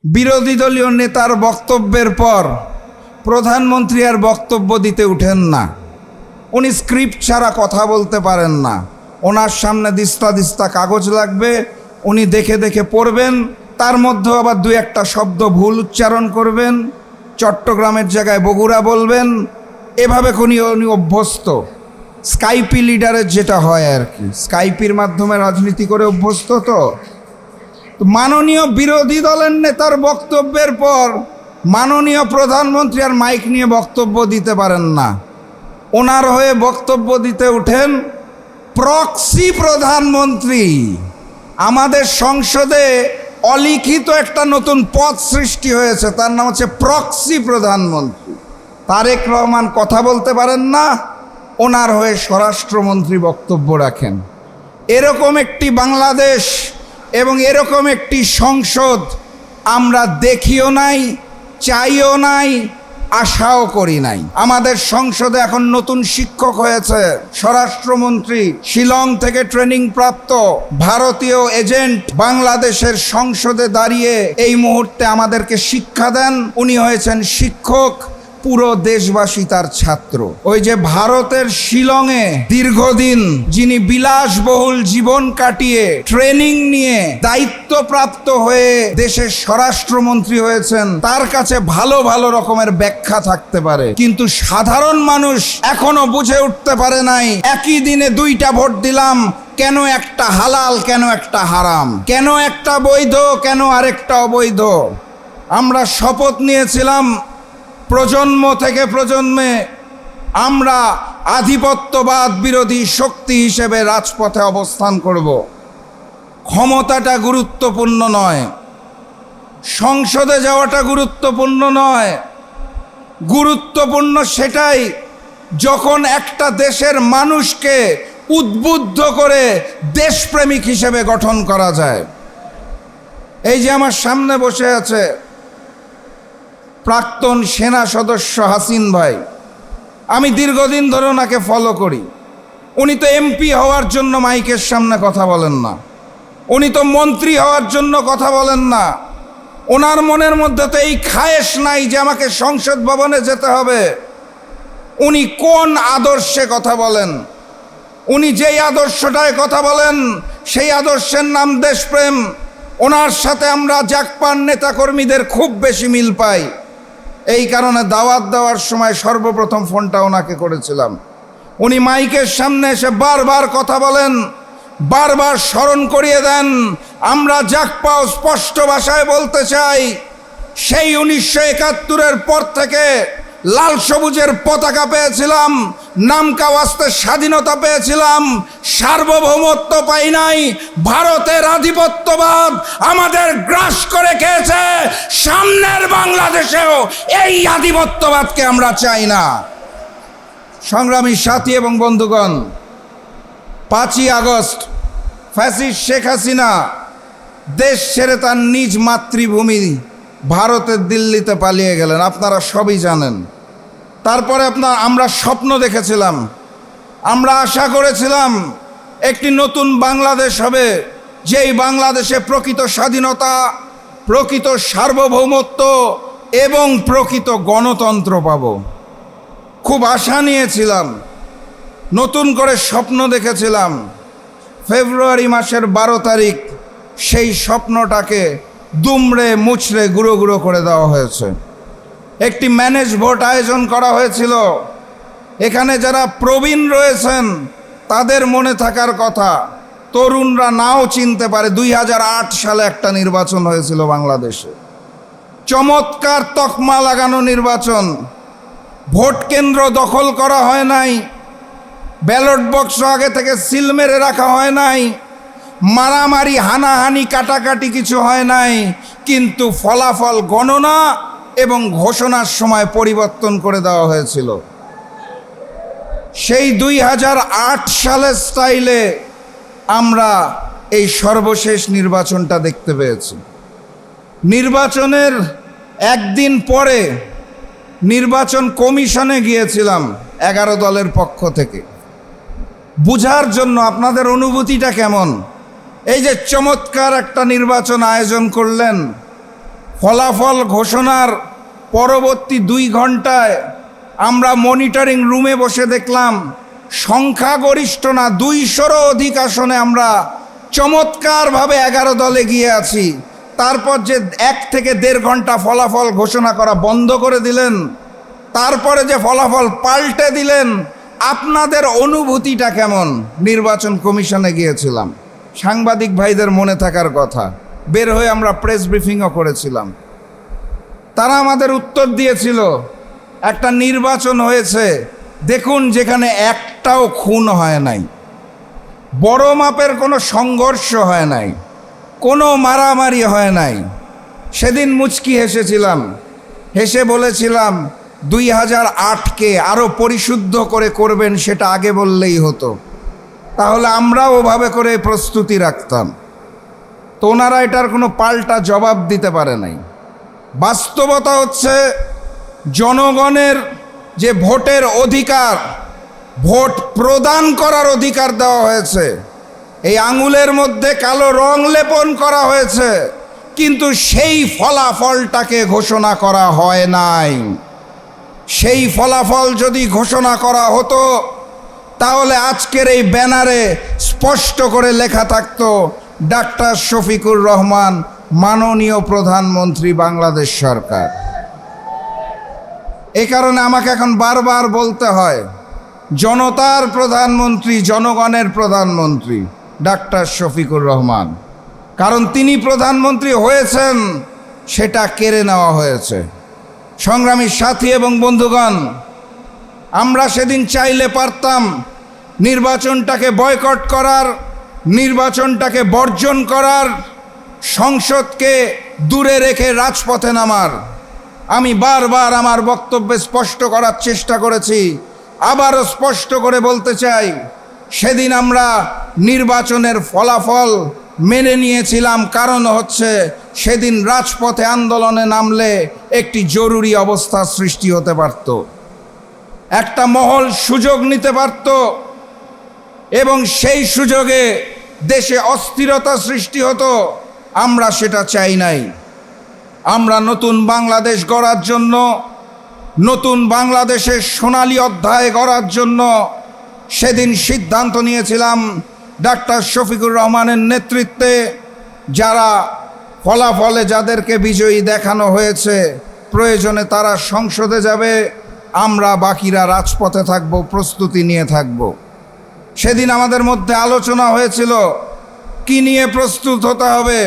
বিরোধী দলীয় নেতার বক্তব্যের পর প্রধানমন্ত্রী আর বক্তব্য দিতে উঠেন না। উনি স্ক্রিপ্ট ছাড়া কথা বলতে পারেন না। ওনার সামনে দিস্তা দিস্তা কাগজ লাগবে, উনি দেখে দেখে পড়বেন, তার মধ্যেও আবার দু একটা শব্দ ভুল উচ্চারণ করবেন, চট্টগ্রামের জায়গায় বগুড়া বলবেন, এভাবে উনি অভ্যস্ত। স্কাইপি লিডারের যেটা হয় আর কি, স্কাইপির মাধ্যমে রাজনীতি করে অভ্যস্ত। তো মাননীয় বিরোধী দলের নেতার বক্তব্যের পর মাননীয় প্রধানমন্ত্রী আর মাইক নিয়ে বক্তব্য দিতে পারেন না। ওনার হয়ে বক্তব্য দিতে উঠেন প্রক্সি প্রধানমন্ত্রী। আমাদের সংসদে অলিখিত একটা নতুন পদ সৃষ্টি হয়েছে, তার নাম হচ্ছে প্রক্সি প্রধানমন্ত্রী। তারেক রহমান কথা বলতে পারেন না, ওনার হয়ে স্বরাষ্ট্রমন্ত্রী বক্তব্য রাখেন। এরকম একটি বাংলাদেশ এবং এরকম একটি সংসদ আমরা দেখিও নাই, চাইও নাই, আশাও করি নাই। আমাদের সংসদে এখন নতুন শিক্ষক হয়েছে স্বরাষ্ট্রমন্ত্রী, শিলং থেকে ট্রেনিং প্রাপ্ত ভারতীয় এজেন্ট বাংলাদেশের সংসদে দাঁড়িয়ে এই মুহূর্তে আমাদেরকে শিক্ষা দেন। উনি হয়েছেন শিক্ষক, পুরো দেশবাসী তার ছাত্র। ওই যে ভারতের শিলংয়ে দীর্ঘদিন যিনি বিলাসবহুল জীবন কাটিয়ে ট্রেনিং নিয়ে দায়িত্বপ্রাপ্ত হয়ে দেশের স্বরাষ্ট্রমন্ত্রী হয়েছেন, তার কাছে ভালো ভালো রকমের ব্যাখ্যা থাকতে পারে, কিন্তু সাধারণ মানুষ এখনো বুঝে উঠতে পারে নাই একই দিনে দুইটা ভোট দিলাম, কেন একটা হালাল, কেন একটা হারাম, কেন একটা বৈধ, কেন আরেকটা অবৈধ। আমরা শপথ নিয়েছিলাম প্রজন্ম থেকে প্রজন্মে আমরা আধিপত্যবাদ বিরোধী শক্তি হিসেবে রাজপথে অবস্থান করব। ক্ষমতাটা গুরুত্বপূর্ণ নয়, সংসদে যাওয়াটা গুরুত্বপূর্ণ নয়। গুরুত্বপূর্ণ সেটাই যখন একটা দেশের মানুষকে উদ্বুদ্ধ করে দেশপ্রেমিক হিসেবে গঠন করা যায়। এই যে আমার সামনে বসে আছে প্রাক্তন সেনা সদস্য হাসিন ভাই, আমি দীর্ঘদিন ধরে ওনাকে ফলো করি। উনি তো এমপি হওয়ার জন্য মাইকের সামনে কথা বলেন না, উনি তো মন্ত্রী হওয়ার জন্য কথা বলেন না। ওনার মনের মধ্যে তো এই খায়েশ নাই যে আমাকে সংসদ ভবনে যেতে হবে। উনি কোন আদর্শে কথা বলেন? উনি যেই আদর্শটায় কথা বলেন সেই আদর্শের নাম দেশপ্রেম। ওনার সাথে আমরা জাকপার নেতাকর্মীদের খুব বেশি মিল পাই। এই কারণে দাওয়াত দেওয়ার সময় সর্বপ্রথম ফোনটা ওনাকে করেছিলাম। উনি মাইকের সামনে এসে বারবার কথা বলেন, বারবার স্মরণ করিয়ে দেন। আমরা জাকপাও স্পষ্ট ভাষায় বলতে চাই, সেই 1971-এর পর থেকে লাল সবুজের পতাকা পেয়েছিলাম, নামকা ওয়াস্তে স্বাধীনতা পেয়েছিলাম, সার্বভৌমত্ব পাই নাই। ভারতের আধিপত্যবাদ আমাদের গ্রাস করে খেয়েছে। সামনের বাংলাদেশেও এই আধিপত্যবাদকে আমরা চাই না। সংগ্রামী সাথী এবং বন্ধুগণ, 5ই আগস্ট ফ্যাসিস্ট শেখ হাসিনা দেশ ছেড়ে তার নিজ মাতৃভূমি ভারতের দিল্লিতে পালিয়ে গেলেন, আপনারা সবই জানেন। তারপরে আমরা স্বপ্ন দেখেছিলাম, আমরা আশা করেছিলাম একটি নতুন বাংলাদেশ হবে, যেই বাংলাদেশে প্রকৃত স্বাধীনতা, প্রকৃত সার্বভৌমত্ব এবং প্রকৃত গণতন্ত্র পাব। খুব আশা নিয়েছিলাম, নতুন করে স্বপ্ন দেখেছিলাম। ফেব্রুয়ারি মাসের 12 তারিখ সেই স্বপ্নটাকে দুমড়ে মুচড়ে গুঁড়ো গুঁড়ো করে দেওয়া হয়েছে। একটি ম্যানেজ ভোট আয়োজন করা হয়েছিল। এখানে যারা প্রবীণ রয়েছেন তাদের মনে থাকার কথা, তরুণরা নাও চিনতে পারে, 2008 সালে একটা নির্বাচন হয়েছিল বাংলাদেশে। চমৎকার তকমা লাগানো নির্বাচন, ভোট কেন্দ্র দখল করা হয় নাই, ব্যালট বক্স আগে থেকে সিল মেরে রাখা হয় নাই, মারামারি হানাহানি কাটাকাটি কিছু হয় নাই, কিন্তু ফলাফল গণনা এবং ঘোষণার সময় পরিবর্তন করে দেওয়া হয়েছিল। সেই 2008 সালের স্টাইলে আমরা এই সর্বশেষ নির্বাচনটা দেখতে পেয়েছি। নির্বাচনের একদিন পরে নির্বাচন কমিশনে গিয়েছিলাম 11 দলের পক্ষ থেকে, বুঝার জন্য আপনাদের অনুভূতিটা কেমন। এই যে চমৎকার একটা নির্বাচন আয়োজন করলেন, ফলাফল ঘোষণার পরবর্তী 2 ঘন্টায় আমরা মনিটরিং রুমে বসে দেখলাম সংখ্যাগরিষ্ঠ না 200-রও অধিক আসনে আমরা চমৎকারভাবে 11 দলে গিয়ে আছি। তারপর যে 1 থেকে 1.5 ঘন্টা ফলাফল ঘোষণা করা বন্ধ করে দিলেন, তারপরে যে ফলাফল পাল্টে দিলেন, আপনাদের অনুভূতিটা কেমন? নির্বাচন কমিশনে গিয়েছিলাম, সাংবাদিক ভাইদের মনে থাকার কথা, বের হয়ে আমরা প্রেস ব্রিফিংও করেছিলাম। তারা আমাদের উত্তর দিয়েছিল, একটা নির্বাচন হয়েছে দেখুন যেখানে একটাও খুন হয় নাই, বড় মাপের কোনো সংঘর্ষ হয় নাই, কোনো মারামারি হয় নাই। সেদিন মুচকি হেসেছিলাম, হেসে বলেছিলাম 2008-কে আরও পরিশুদ্ধ করে করবেন, সেটা আগে বললেই হতো, তাহলে আমরাও ওভাবে করে প্রস্তুতি রাখতাম। তো ওনারা এটার কোনো পাল্টা জবাব দিতে পারে নাই। বাস্তবতা হচ্ছে জনগণের যে ভোটের অধিকার, ভোট প্রদান করার অধিকার দেওয়া হয়েছে, এই আঙুলের মধ্যে কালো রং লেপন করা হয়েছে, কিন্তু সেই ফলাফলটাকে ঘোষণা করা হয় নাই। সেই ফলাফল যদি ঘোষণা করা হতো তাহলে আজকের এই ব্যানারে স্পষ্ট করে লেখা থাকতো ডাক্তার শফিকুর রহমান, মাননীয় প্রধানমন্ত্রী, বাংলাদেশ সরকার। এই কারণে আমাকে এখন বারবার বলতে হয়, জনতার প্রধানমন্ত্রী, জনগণের প্রধানমন্ত্রী ডাক্তার শফিকুর রহমান, কারণ তিনি প্রধানমন্ত্রী হয়েছেন সেটা কেড়ে নেওয়া হয়েছে। সংগ্রামী সাথী এবং বন্ধুগণ, আমরা সেদিন চাইলে পারতাম নির্বাচনটাকে বয়কট করার, নির্বাচনটাকে বর্জন করার, সংসদকে দূরে রেখে রাজপথে নামার। আমি বারবার আমার বক্তব্যে স্পষ্ট করার চেষ্টা করেছি, আবারও স্পষ্ট করে বলতে চাই, সেদিন আমরা নির্বাচনের ফলাফল মেনে নিয়েছিলাম, কারণ হচ্ছে সেদিন রাজপথে আন্দোলনে নামলে একটি জরুরি অবস্থা সৃষ্টি হতে পারত, একটা মহল সুযোগ নিতে পারত এবং সেই সুযোগে দেশে অস্থিরতা সৃষ্টি হতো। আমরা সেটা চাই নাই। আমরা নতুন বাংলাদেশ গড়ার জন্য, নতুন বাংলাদেশের সোনালী অধ্যায় গড়ার জন্য সেদিন সিদ্ধান্ত নিয়েছিলাম ডাক্তার শফিকুর রহমানের নেতৃত্বে যারা ফলাফলে যাদেরকে বিজয়ী দেখানো হয়েছে, প্রয়োজনে তারা সংসদে যাবে, আমরা বাকিরা রাজপথে থাকব, প্রস্তুতি নিয়ে থাকব। সেদিন আমাদের মধ্যে আলোচনা হয়েছিল কি নিয়ে প্রস্তুত হতে হবে।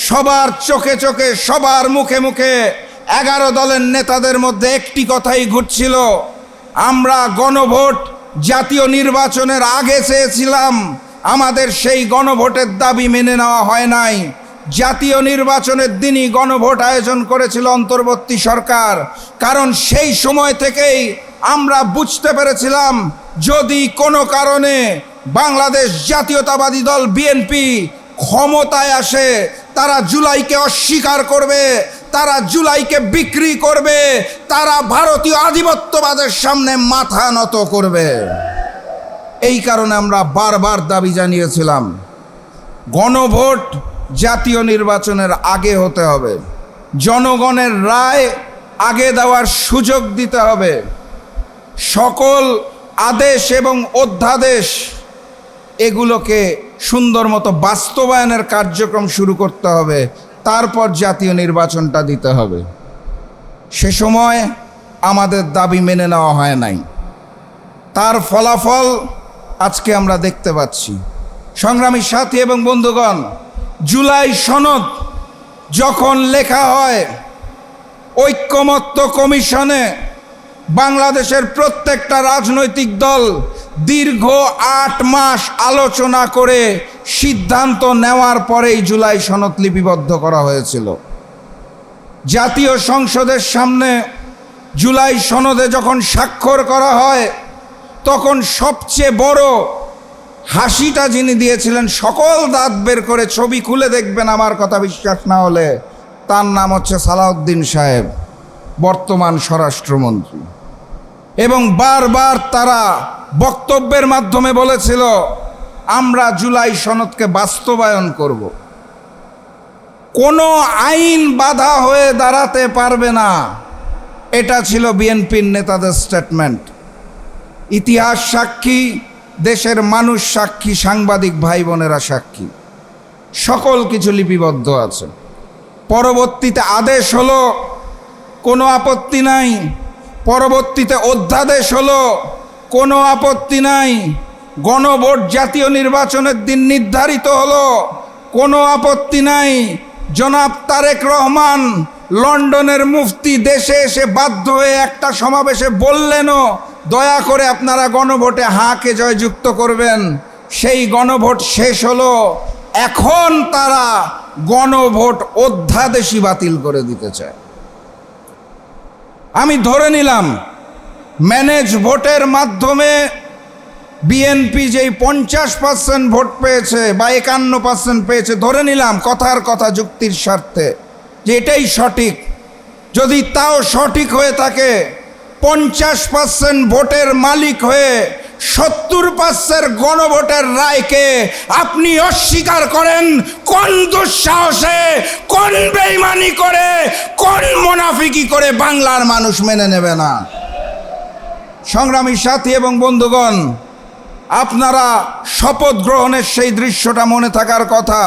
সবার চোখে চোখে, সবার মুখে মুখে 11 দলের নেতাদের মধ্যে একটি কথাই ঘুরছিল, আমরা গণভোট জাতীয় নির্বাচনের আগে চেয়েছিলাম, আমাদের সেই গণভোটের দাবি মেনে নেওয়া হয় নাই। জাতীয় নির্বাচনের দিনই গণভোট আয়োজন করেছিল অন্তর্বর্তী সরকার, কারণ সেই সময় থেকেই আমরা বুঝতে পেরেছিলাম যদি কোনো কারণে বাংলাদেশ জাতীয়তাবাদী দল বিএনপি ক্ষমতায় আসে, তারা জুলাইকে অস্বীকার করবে, তারা জুলাইকে বিক্রি করবে, তারা ভারতীয় আধিপত্যবাদের সামনে মাথা নত করবে। এই কারণে আমরা বারবার দাবি জানিয়েছিলাম গণভোট জাতীয় নির্বাচনের আগে হতে হবে, জনগণের রায় আগে দেওয়ার সুযোগ দিতে হবে, সকল আদেশ এবং অধ্যাদেশ এগুলোকে সুন্দর মতো বাস্তবায়নের কার্যক্রম শুরু করতে হবে, তারপর জাতীয় নির্বাচনটা দিতে হবে। সে সময় আমাদের দাবি মেনে নেওয়া হয় নাই, তার ফলাফল আজকে আমরা দেখতে পাচ্ছি। সংগ্রামী সাথী এবং বন্ধুগণ, জুলাই সনদ যখন লেখা হয়, ঐক্যমত্য কমিশনে বাংলাদেশের প্রত্যেকটা রাজনৈতিক দল দীর্ঘ 8 মাস আলোচনা করে সিদ্ধান্ত নেওয়ার পরেই জুলাই সনদ লিপিবদ্ধ করা হয়েছিল। জাতীয় সংসদের সামনে জুলাই সনদে যখন স্বাক্ষর করা হয়, তখন সবচেয়ে বড় হাসিটা যিনি দিয়েছিলেন, সকল দাঁত বের করে ছবি খুলে দেখবেন আমার কথা বিশ্বাস না হলে, তার নাম হচ্ছে সালাউদ্দিন সাহেব, বর্তমান স্বরাষ্ট্রমন্ত্রী। এবং বারবার তারা বক্তব্যের মাধ্যমে বলেছিল আমরা জুলাই সনদকে বাস্তবায়ন করব। কোনো আইন বাধা হয়ে দাঁড়াতে পারবে না, এটা ছিল বিএনপির নেতাদের স্টেটমেন্ট। ইতিহাস সাক্ষী, দেশের মানুষ সাক্ষী, সাংবাদিক ভাই বোনেরা সাক্ষী, সকল কিছু লিপিবদ্ধ আছে। পরবর্তীতে আদেশ হলো, কোনো আপত্তি নাই। পরবর্তীতে অধ্যাদেশ হলো, কোনো আপত্তি নাই। গণভোট জাতীয় নির্বাচনের দিন নির্ধারিত হলো, কোনো আপত্তি নাই। জনাব তারেক রহমান লন্ডনের মুফতি দেশে এসে বাধ্য হয়ে একটা সমাবেশে বললেনও, দয়া করে আপনারা গণভোটে হাঁকে জয়যুক্ত করবেন। সেই গণভোট শেষ হলো, এখন তারা গণভোট অধ্যাদেশই বাতিল করে দিতে চায়। আমি ধরে নিলাম ম্যানেজ ভোটের মাধ্যমে বিএনপি যেই 50% ভোট পেয়েছে বা 51% পেয়েছে, ধরে নিলাম কথার কথা যুক্তির স্বার্থে যে এটাই সঠিক। যদি তাও সঠিক হয়ে থাকে, 50% ভোটের মালিক হয়ে 70% গণভোটের রায়কে আপনি অস্বীকার করেন, কোন দুঃসাহসে, কোন বেঈমানি করে, কোন মুনাফিকি করে বাংলার মানুষ মেনে নেবে না? সংগ্রামী সাথী এবং বন্ধুগণ, আপনারা শপথ গ্রহণের সেই দৃশ্যটা মনে থাকার কথা।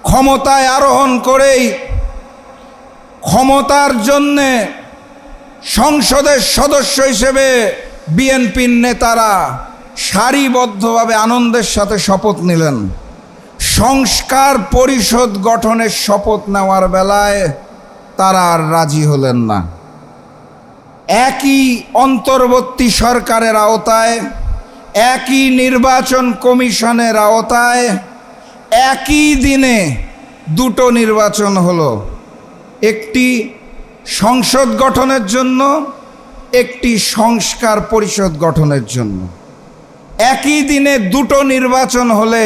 ক্ষমতায় আরোহণ করেই ক্ষমতার জন্যে সংসদের সদস্য হিসেবে বিএনপির নেতারা সারিবদ্ধভাবে আনন্দের সাথে শপথ নিলেন। সংস্কার পরিষদ গঠনের শপথ নেওয়ার বেলায় তারা আর রাজি হলেন না। একই অন্তর্বর্তী সরকারের আওতায়, একই নির্বাচন কমিশনের আওতায় একই দিনে দুটো নির্বাচন হলো, একটি সংসদ গঠনের জন্য, একটি সংস্কার পরিষদ গঠনের জন্য। একই দিনে দুটো নির্বাচন হলে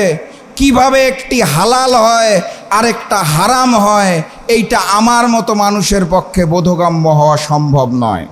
কিভাবে একটি হালাল হয় আর একটা হারাম হয়, এইটা আমার মতো মানুষের পক্ষে বোধগম্য হওয়া সম্ভব নয়।